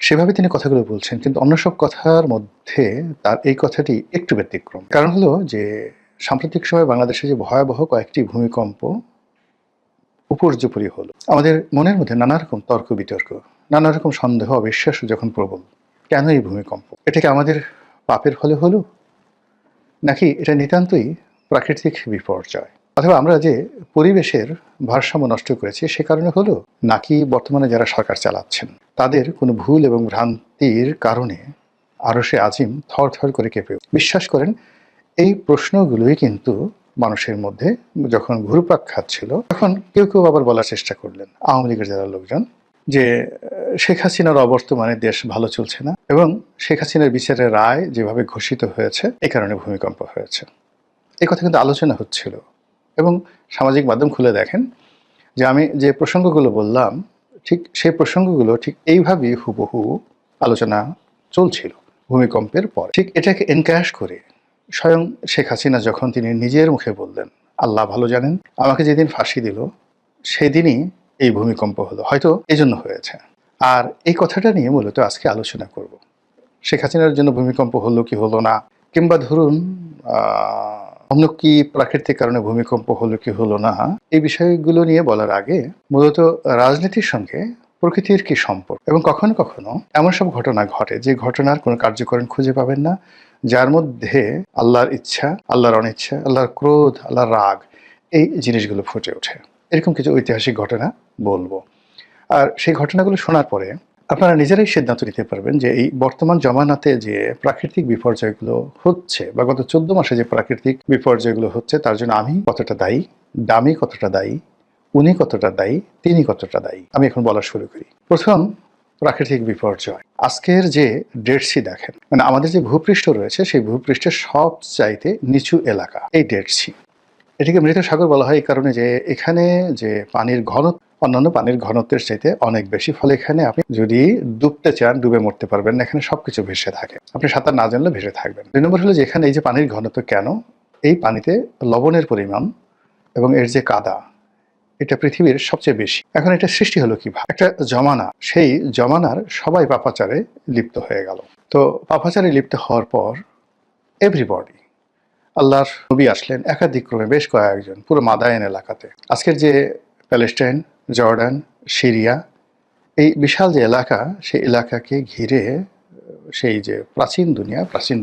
সেভাবে তিনি কথাগুলো বলছেন। কিন্তু অন্য সব কথার মধ্যে তার এই কথাটি একটু ব্যতিক্রম। কারণ হলো যে সাম্প্রতিক সময়ে বাংলাদেশে যে ভয়াবহ কয়েকটি ভূমিকম্প উপর্যুপরি হলো, আমাদের মনের মধ্যে নানা রকম তর্ক-বিতর্ক, নানা রকম সন্দেহ অবিশ্বাস যখন প্রবল। কেন এই ভূমিকম্প? এটা কি আমাদের পাপের ফলে হলো? নাকি এটা নিতান্তই প্রাকৃতিক বিপর্যয়? অথবা আমরা যে পরিবেশের ভারসাম্য নষ্ট করেছি সে কারণে হলো? নাকি বর্তমানে যারা সরকার চালাচ্ছেন তাদের কোনো ভুল এবং ভ্রান্তির কারণে আরশে আজিম থরথর করে কেঁপে ওঠে? বিশ্বাস করেন এই প্রশ্নগুলোই কিন্তু মানুষের মধ্যে যখন ঘুরপাক খাচ্ছিল তখন কেউ কেউ আবার বলার চেষ্টা করলেন, আওয়ামী লীগের যারা লোকজন, যে শেখ হাসিনার অবর্তমানে দেশ ভালো চলছে না এবং শেখ হাসিনার বিচারের রায় যেভাবে ঘোষিত হয়েছে এই কারণে ভূমিকম্প হয়েছে। এই কথা কিন্তু আলোচনা হচ্ছিল এবং সামাজিক মাধ্যম খুলে দেখেন যে আমি যে প্রসঙ্গগুলো বললাম ঠিক সেই প্রসঙ্গগুলো ঠিক এইভাবেই হুবহু আলোচনা চলছিল ভূমিকম্পের পর। ঠিক এটাকে এনক্যাশ করে স্বয়ং শেখ হাসিনা যখন তিনি নিজের মুখে বললেন, আল্লাহ ভালো জানেন, আমাকে যেদিন ফাঁসি দিল সেদিনই এই ভূমিকম্প হলো, হয়তো এজন্য হয়েছে। আর এই কথাটা নিয়ে মূলত আজকে আলোচনা করব। শেখ হাসিনার জন্য ভূমিকম্প হলো কি হলো না, কিংবা ধরুন অন্য কি প্রাকৃতিক কারণে ভূমিকম্প হলো কি হলো না, এই বিষয়গুলো নিয়ে বলার আগে মূলত রাজনীতির সঙ্গে প্রকৃতির কি সম্পর্ক, এবং কখনো কখনো এমন সব ঘটনা ঘটে যে ঘটনার কোনো কার্যকরণ খুঁজে পাবেন না, যার মধ্যে আল্লাহর ইচ্ছা, আল্লাহর অনিচ্ছা, আল্লাহর ক্রোধ, আল্লাহর রাগ, এই জিনিসগুলো ফুটে ওঠে। এরকম কিছু ঐতিহাসিক ঘটনা বলবো। আর সেই ঘটনাগুলো শোনার পরে আপনারা নিজেরাই সিদ্ধান্ত নিতে পারবেন যে এই বর্তমান জমানাতে যে প্রাকৃতিক বিপর্যয়গুলো হচ্ছে বা গত 14 মাসে যে প্রাকৃতিক বিপর্যয়গুলো হচ্ছে তার জন্য আমি কতটা দায়ী, দামি কতটা দায়ী, উনি কতটা দায়ী, তিনি কতটা দায়ী। আমি এখন বলা শুরু করি। প্রথম প্রাকৃতিক বিপর্যয়, আজকের যে ডেড সি দেখেন, মানে আমাদের যে ভূপৃষ্ঠ রয়েছে সেই ভূপৃষ্ঠের সবচাইতে নিচু এলাকা এই ডেড সি। এটিকে মৃত সাগর বলা হয় এই কারণে যে এখানে যে পানির ঘনত্ব অন্যান্য পানির ঘনত্বের চাইতে অনেক বেশি, ফলে এখানে আপনি যদি ডুবতে চান ডুবে মরতে পারবেন না, এখানে সবকিছু ভেসে থাকে, আপনি সাঁতার না জানলে ভেসে থাকবেন। 2 নম্বর হলো যে এখানে এই যে পানির ঘনত্ব, কেন এই পানিতে লবণের পরিমাণ এবং এর যে কাদা, এটা পৃথিবীর সবচেয়ে বেশি। এখন এটা সৃষ্টি হলো কিভাবে? একটা জমানা, সেই জমানার সবাই পাপাচারে লিপ্ত হয়ে গেল। তো পাপাচারে লিপ্ত হওয়ার পর এভরিবডি, আল্লাহর নবী আসলেন একাধিক ক্রমে, বেশ কয়েকজন, পুরো মাদায়েন এলাকাতে। আজকের যে প্যালেস্টাইন, জর্ডান, সিরিয়া, এই বিশাল যে এলাকা, সেই এলাকাকে ঘিরে সেই যে প্রাচীন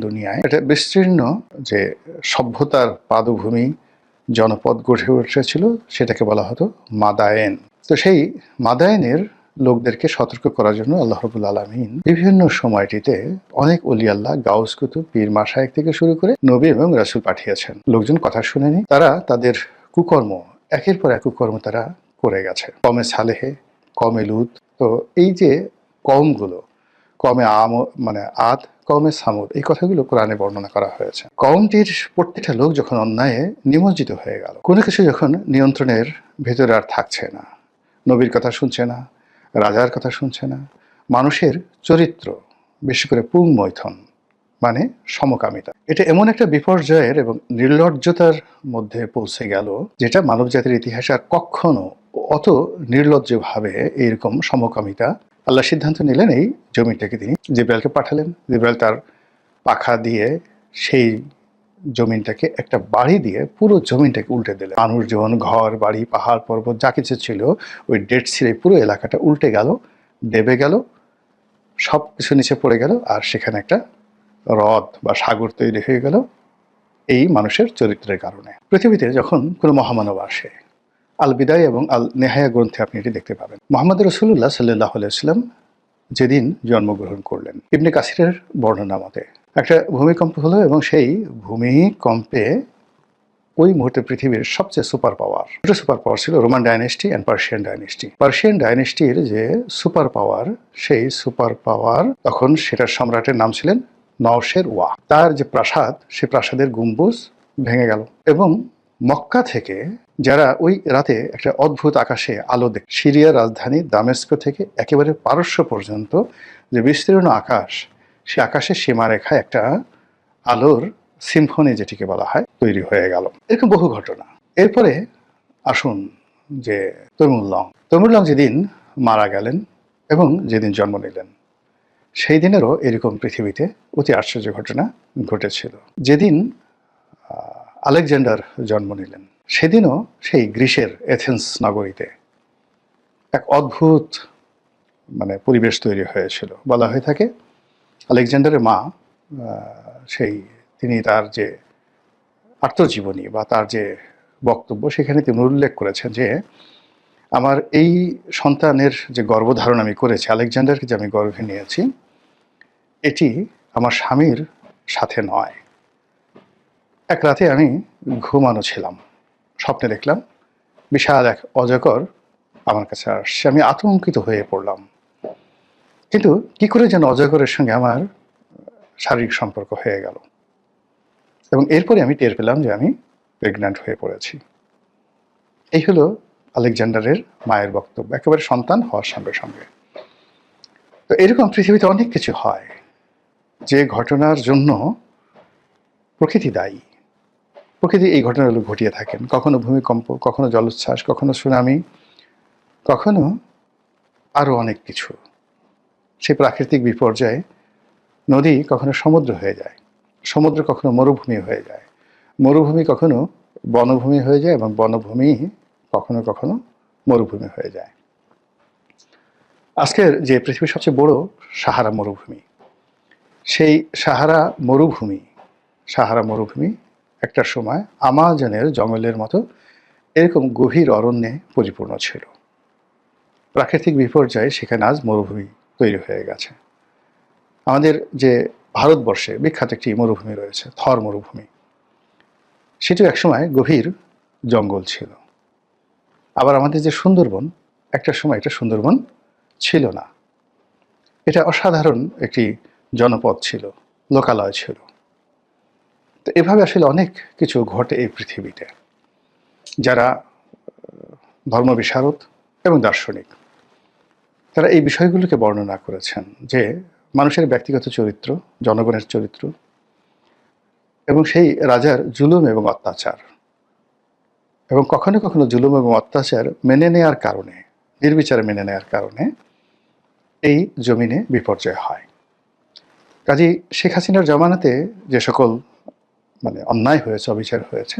দুনিয়ায় একটা বিস্তীর্ণ যে সভ্যতার পাদভূমি, জনপদ গড়ে উঠেছিল, সেটাকে বলা হতো মাদায়েন। তো সেই মাদায়েনের লোকদেরকে সতর্ক করার জন্য আল্লাহ রাব্বুল আলামিন বিভিন্ন সময়টিতে অনেক ওলি আল্লাহ, গাউস কুতুব, পীর মাশায়েখ থেকে শুরু করে নবী এবং রাসূল পাঠিয়েছেন। লোকজন কথা শুনেনি, তারা তাদের কুকর্ম, একের পর এক কুকর্ম তারা করে গেছে। কমে সালেহে, কমে লুত। তো এই যে কওমগুলো, কমে মানে আদ, কমে সামুদ, এই কথাগুলো কোরআনে বর্ণনা করা হয়েছে। কওমটির প্রত্যেকটা লোক যখন অন্যায়ে নিমজ্জিত হয়ে গেল, কোনো কিছু যখন নিয়ন্ত্রণের ভেতরে আর থাকছে না, নবীর কথা শুনছে না, রাজার কথা শুনছে না, মানুষের চরিত্র, বিশেষ করে পুংমৈথন মানে সমকামিতা, এটা এমন একটা বিপর্যয়ের এবং নির্লজ্জতার মধ্যে পৌঁছে গেল যেটা মানব জাতির ইতিহাসে আর কখনো অত নির্লজ্জভাবে এইরকম সমকামিতা। আল্লাহ সিদ্ধান্ত নিলেন এই জমিটাকে তিনি জিব্রাইলকে পাঠালেন। জিব্রাইল তার পাখা দিয়ে সেই জমিনটাকে একটা বাড়ি দিয়ে পুরো জমিনটাকে উল্টে দিলেন। মানুষজন, ঘর বাড়ি, পাহাড় পর্বত যা কিছু ছিল ওই ডেড সির পুরো এলাকাটা উল্টে গেল, দেবে গেল, সব কিছু নিচে পড়ে গেল, আর সেখানে একটা হ্রদ বা সাগর তৈরি হয়ে গেল এই মানুষের চরিত্রের কারণে। পৃথিবীতে যখন কোনো মহামানব আসে, আল বিদায় এবং আল নেহায়া গ্রন্থে আপনি এটি দেখতে পাবেন। মুহাম্মদ রাসূলুল্লাহ সাল্লাল্লাহু আলাইহি ওয়াসাল্লাম যেদিন জন্মগ্রহণ করলেন, ইবনে কাসিরের বর্ণনা মতে একটা ভূমিকম্প হলো এবং সেই ভূমিকম্পে ওই মুহূর্তে পৃথিবীর সবচেয়ে সুপার পাওয়ার ছিল Roman dynasty and Persian dynasty. পার্সিয়ান ডাইনেস্টির যে সুপার পাওয়ার, সেই সুপার পাওয়ার তখন সেটার সম্রাটের নাম ছিলেন নওশের ওয়া। তার যে প্রাসাদ, সে প্রাসাদের গম্বুজ ভেঙে গেল এবং মক্কা থেকে যারা ওই রাতে একটা অদ্ভুত আকাশে আলো দেখে, সিরিয়ার রাজধানী দামেস্ক থেকে একেবারে পারস্য পর্যন্ত যে বিস্তীর্ণ আকাশ, সে আকাশের সীমারেখায় একটা আলোর সিম্ফনি যেটিকে বলা হয় তৈরি হয়ে গেল। এরকম বহু ঘটনা। এরপরে আসুন যে তৈমুর লং যেদিন মারা গেলেন এবং যেদিন জন্ম নিলেন, সেই দিনেরও এরকম পৃথিবীতে অতি আশ্চর্য ঘটনা ঘটেছিল। যেদিন আলেকজান্ডার জন্ম নিলেন সেদিনও সেই গ্রিসের এথেন্স নগরীতে এক অদ্ভুত পরিবেশ তৈরি হয়েছিল। বলা হয়ে থাকে আলেকজান্ডারের মা তিনি তার যে আত্মজীবনী বা তার যে বক্তব্য সেখানে তিনি উল্লেখ করেছেন যে আমার এই সন্তানের যে গর্ভধারণ আমি করেছি, আলেকজান্ডারকে যে আমি গর্ভে নিয়েছি, এটি আমার স্বামীর সাথে নয়। এক রাতে আমি ঘুমানো ছিলাম, স্বপ্নে দেখলাম বিশাল এক অজগর আমার কাছে আসছে। আমি আতঙ্কিত হয়ে পড়লাম, কিন্তু কি করে যেন অজগরের সঙ্গে আমার শারীরিক সম্পর্ক হয়ে গেল এবং এরপরে আমি টের পেলাম যে আমি প্রেগন্যান্ট হয়ে পড়েছি। এই হলো আলেকজান্ডারের মায়ের বক্তব্য, একেবারে সন্তান হওয়ার সঙ্গে সঙ্গে। তো এরকম পৃথিবীতে অনেক কিছু হয় যে ঘটনার জন্য প্রকৃতি দায়ী। প্রকৃতি এই ঘটনাগুলো ঘটিয়ে থাকেন, কখনো ভূমিকম্প, কখনো জলোচ্ছ্বাস, কখনো সুনামি, কখনো আরও অনেক কিছু। সেই প্রাকৃতিক বিপর্যয়ে নদী কখনো সমুদ্র হয়ে যায়, সমুদ্র কখনো মরুভূমি হয়ে যায়, মরুভূমি কখনো বনভূমি হয়ে যায় এবং বনভূমি কখনো কখনো মরুভূমি হয়ে যায়। আজকের যে পৃথিবীর সবচেয়ে বড় সাহারা মরুভূমি, সেই সাহারা মরুভূমি একটা সময় আমাজনের জঙ্গলের মতো এরকম গভীর অরণ্যে পরিপূর্ণ ছিল। প্রাকৃতিক বিপর্যয়ে সেখানে আজ মরুভূমি তৈরি হয়ে গেছে। আমাদের যে ভারতবর্ষে বিখ্যাত একটি মরুভূমি রয়েছে, থর মরুভূমি, সেটিও একসময় গভীর জঙ্গল ছিল। আবার আমাদের যে সুন্দরবন, একটা সময় এটা সুন্দরবন ছিল না, এটা অসাধারণ একটি জনপদ ছিল, লোকালয় ছিল। তো এভাবে আসলে অনেক কিছু ঘটে এই পৃথিবীতে। যারা ধর্মবিশারদ এবং দার্শনিক, তারা এই বিষয়গুলোকে বর্ণনা করেছেন যে মানুষের ব্যক্তিগত চরিত্র, জনগণের চরিত্র এবং সেই রাজার জুলুম এবং অত্যাচার, এবং কখনো কখনো জুলুম এবং অত্যাচার মেনে নেয়ার কারণে, নির্বিচারে মেনে নেয়ার কারণে এই জমিনে বিপর্যয় হয়। কাজেই শেখ হাসিনার জমানাতে যে সকল অন্যায় হয়েছে, অবিচার হয়েছে,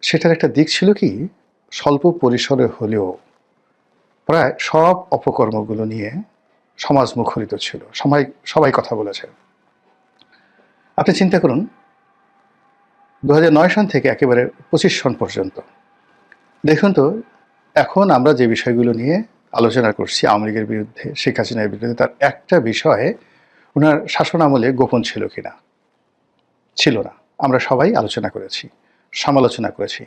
সেটার একটা দিক ছিল কি, স্বল্প পরিসরে হলেও প্রায় সব অপকর্মগুলো নিয়ে সমাজ মুখরিত ছিল, সবাই কথা বলেছে। আপনি চিন্তা করুন, 2009 সন থেকে একেবারে 25 সন পর্যন্ত দেখুন তো, এখন আমরা যে বিষয়গুলো নিয়ে আলোচনা করছি, আওয়ামী লীগের বিরুদ্ধে, শেখ হাসিনার বিরুদ্ধে, তার একটা বিষয়ে ওনার শাসন আমলে গোপন ছিল কিনা? ছিল না। আমরা সবাই আলোচনা করেছি, সমালোচনা করেছি,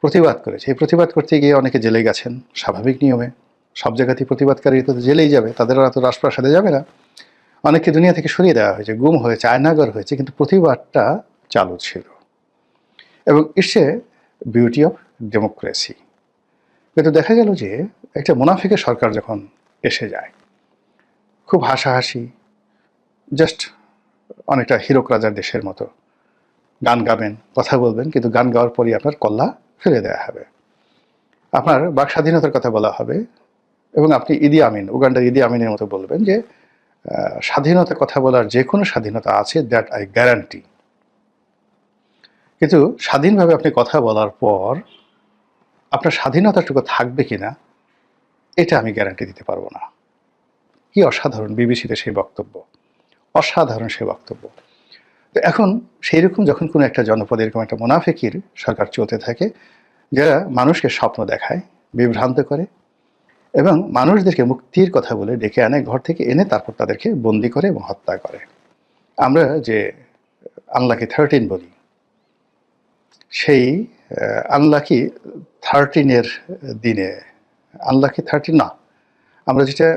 প্রতিবাদ করেছি। এই প্রতিবাদ করতে গিয়ে অনেকে জেলে গেছেন, স্বাভাবিক নিয়মে। সব জায়গাতেই প্রতিবাদকারী তো জেলেই যাবে, তাদের এত রাজপ্রাসাদে যাবে না। অনেককে দুনিয়া থেকে সরিয়ে দেওয়া হয়েছে, গুম হয়েছে, আয়নাগর হয়েছে, কিন্তু প্রতিবাদটা চালু ছিল। এবং it's a beauty of democracy. কিন্তু দেখা গেল যে একটা মুনাফিকের সরকার যখন এসে যায়, খুব হাসাহাসি, জাস্ট অনেকটা হীরক রাজার দেশের মতো গান গাবেন, কথা বলবেন, কিন্তু গান গাওয়ার পরই আপনার কল্লা ফেলে দেওয়া হবে, আপনার বাক স্বাধীনতার কথা বলা হবে, এবং আপনি উগান্ডার ইদি আমিনের মতো বলবেন যে স্বাধীনতার কথা বলার যে কোনো স্বাধীনতা আছে, দ্যাট আই গ্যারান্টি। কিন্তু স্বাধীনভাবে আপনি কথা বলার পর আপনার স্বাধীনতাটুকু থাকবে কিনা, এটা আমি গ্যারান্টি দিতে পারবো না। কি অসাধারণ বিবিসিতে সেই বক্তব্য, অসাধারণ সেই বক্তব্য। তো এখন সেই রকম যখন কোনো একটা জনপদে এরকম একটা মুনাফিকির সরকার চলতে থাকে, যারা মানুষকে স্বপ্ন দেখায়, বিভ্রান্ত করে এবং মানুষদেরকে মুক্তির কথা বলে ডেকে আনে, ঘর থেকে এনে তারপর তাদেরকে বন্দি করে এবং হত্যা করে। আমরা যে আনলাকি 13 বলি, সেই আনলাকি 13-এর দিনে, আনলাকি 13 না, আমরা যেটা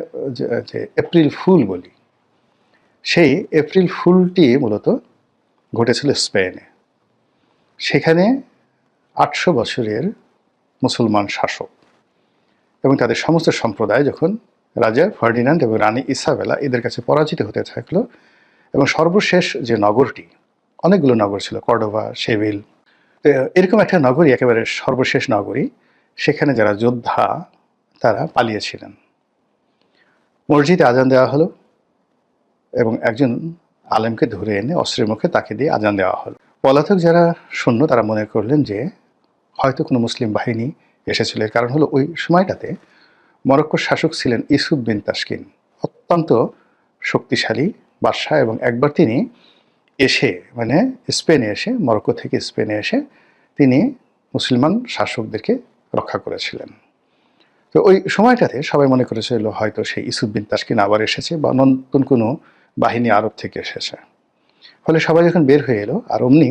যে এপ্রিল ফুল বলি, সেই এপ্রিল ফুলটি মূলত ঘটেছিল স্পেনে। সেখানে 800 বছরের মুসলমান শাসক এবং তাদের সমস্ত সম্প্রদায় যখন রাজা ফার্ডিনান্ড এবং রানী ইসাবেলা এদের কাছে পরাজিত হতে থাকলো, এবং সর্বশেষ যে নগরটি, অনেকগুলো নগর ছিল, কর্ডোভা, সেভিল, এরকম একটা নগরী, একেবারে সর্বশেষ নগরী, সেখানে যারা যোদ্ধা তারা পালিয়েছিলেন। মসজিদে আজান দেওয়া হলো, এবং একজন আলেমকে ধরে এনে অস্ত্রের মুখে তাকে দিয়ে আজান দেওয়া হলো। পলাতক যারা সৈন্য তারা মনে করলেন যে হয়তো কোনো মুসলিম বাহিনী এসেছিল। এর কারণ হলো ওই সময়টাতে মরক্কোর শাসক ছিলেন ইউসুফ বিন তাসকিন, অত্যন্ত শক্তিশালী বাদশাহ, এবং একবার তিনি এসে মানে স্পেনে এসে, মরক্কো থেকে স্পেনে এসে তিনি মুসলমান শাসকদেরকে রক্ষা করেছিলেন। তো ওই সময়টাতে সবাই মনে করেছিল হয়তো সেই ইউসুফ বিন তাসকিন আবার এসেছে বা নতুন কোনো বাহিনী আরব থেকে এসেছে। ফলে সবাই যখন বের হয়ে এলো আর অমনি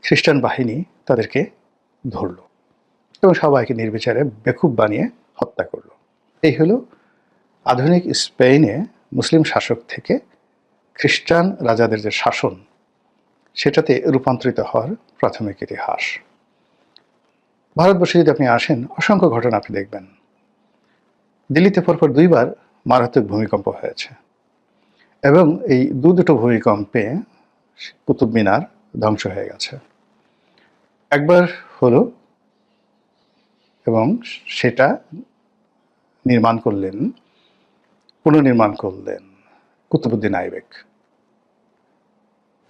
খ্রিস্টান বাহিনী তাদেরকে ধরল এবং সবাইকে নির্বিচারে বেকুব বানিয়ে হত্যা করল। এই হলো আধুনিক স্পেনে মুসলিম শাসক থেকে খ্রিস্টান রাজাদের যে শাসন সেটাতে রূপান্তরিত হওয়ার প্রাথমিক ইতিহাস। ভারতবর্ষে যদি আপনি আসেন, অসংখ্য ঘটনা আপনি দেখবেন। দিল্লিতে পরপর 2 বার মারাত্মক ভূমিকম্প হয়েছে এবং এই দুটো ভূমিকম্পে কুতুব মিনার ধ্বংস হয়ে গেছে। একবার হলো এবং সেটা পুনর্নির্মাণ করলেন কুতুবউদ্দিন আইবেক,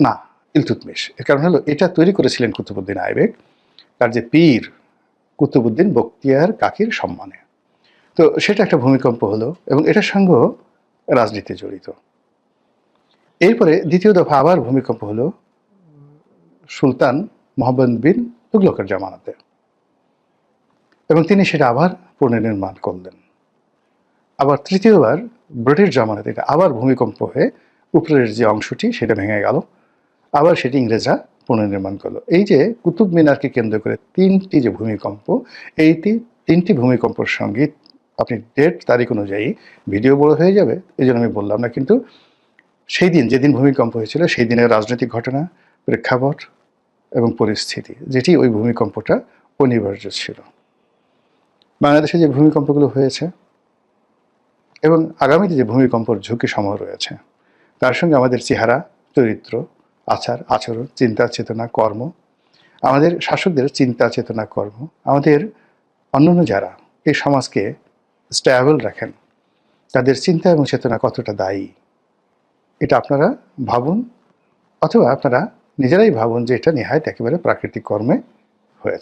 না, ইলতুৎমিশ। এর কারণ হলো এটা তৈরি করেছিলেন কুতুবউদ্দিন আইবেক তার যে পীর কুতুবউদ্দিন বখতিয়ার কাকির সম্মানে। তো সেটা একটা ভূমিকম্প হলো এবং এটার সঙ্গেও রাজনীতি জড়িত। এরপরে দ্বিতীয় দফা আবার ভূমিকম্প হলো সুলতান মোহাম্মদ বিন তুগলকের জামানাতে এবং তিনি সেটা আবার পুনর্নির্মাণ করলেন। আবার তৃতীয়বার ব্রিটিশ জামানাতে এটা আবার ভূমিকম্প হয়ে উপরের যে অংশটি সেটা ভেঙে গেল, আবার সেটি ইংরেজরা পুনর্নির্মাণ করলো। এই যে কুতুব মিনারকে কেন্দ্র করে 3টি যে ভূমিকম্প, এই 3টি ভূমিকম্পের সঙ্গে আপনি ডেট তারিখ অনুযায়ী ভিডিও বড় হয়ে যাবে, এই জন্য আমি বললাম না, কিন্তু সেই দিন যেদিন ভূমিকম্প হয়েছিল সেই দিনের রাজনৈতিক ঘটনা, প্রেক্ষাপট এবং পরিস্থিতি, যেটি ওই ভূমিকম্পটা অনিবার্য ছিল। বাংলাদেশে যে ভূমিকম্পগুলো হয়েছে এবং আগামীতে যে ভূমিকম্পর ঝুঁকি সমূহ রয়েছে তার সঙ্গে আমাদের চেহারা, চরিত্র, আচার আচরণ, চিন্তা চেতনা, কর্ম, আমাদের শাসকদের চিন্তা চেতনা, কর্ম, আমাদের অন্যান্য যারা এই সমাজকে স্ট্যাবল রাখেন তাদের চিন্তা এবং চেতনা কতটা দায়ী, এটা আপনারা ভাবুন, অথবা আপনারা নিজেরাই ভাবুন যে এটা নেহায়েত একেবারে প্রাকৃতিক কর্মে